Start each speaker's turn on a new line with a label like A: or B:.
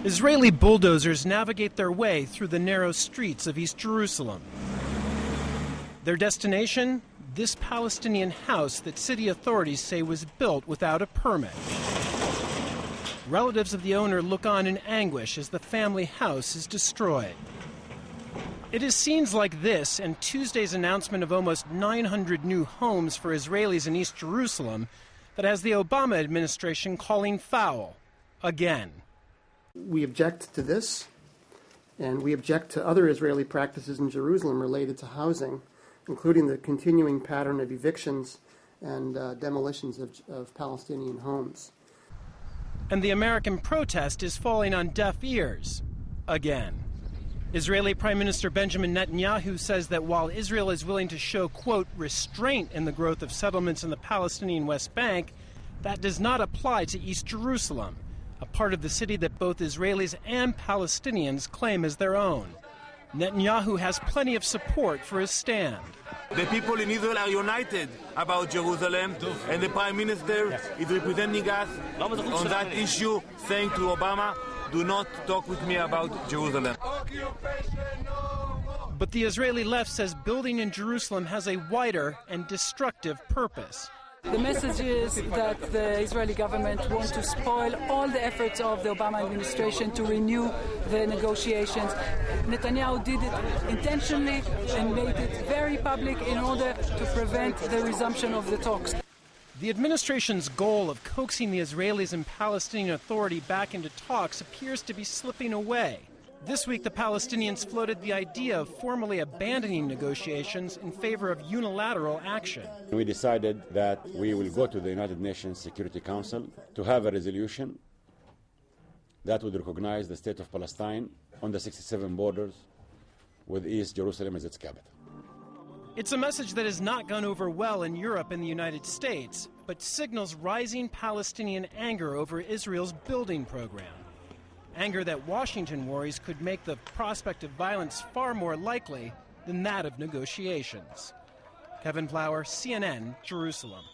A: Israeli bulldozers navigate their way through the narrow streets of East Jerusalem. Their destination? This Palestinian house that city authorities say was built without a permit. Relatives of the owner look on in anguish as the family house is destroyed. It is scenes like this and Tuesday's announcement of almost 900 new homes for Israelis in East Jerusalem that has the Obama administration calling foul again.
B: We object to this, and we object to other Israeli practices in Jerusalem related to housing, including the continuing pattern of evictions and demolitions of Palestinian homes.
A: And the American protest is falling on deaf ears again. Israeli Prime Minister Benjamin Netanyahu says that while Israel is willing to show, quote, restraint in the growth of settlements in the Palestinian West Bank, that does not apply to East Jerusalem, a part of the city that both Israelis and Palestinians claim as their own. Netanyahu has plenty of support for his stand.
C: The people in Israel are united about Jerusalem, and the Prime Minister is representing us on that issue, saying to Obama, do not talk with me about Jerusalem.
A: But the Israeli left says building in Jerusalem has a wider and destructive purpose.
D: The message is that the Israeli government wants to spoil all the efforts of the Obama administration to renew the negotiations. Netanyahu did it intentionally and made it very public in order to prevent the resumption of the talks.
A: The administration's goal of coaxing the Israelis and Palestinian Authority back into talks appears to be slipping away. This week, the Palestinians floated the idea of formally abandoning negotiations in favor of unilateral action.
E: We decided that we will go to the United Nations Security Council to have a resolution that would recognize the state of Palestine on the 67 borders with East Jerusalem as its capital.
A: It's a message that has not gone over well in Europe and the United States, but signals rising Palestinian anger over Israel's building program. Anger that Washington worries could make the prospect of violence far more likely than that of negotiations. Kevin Flower, CNN, Jerusalem.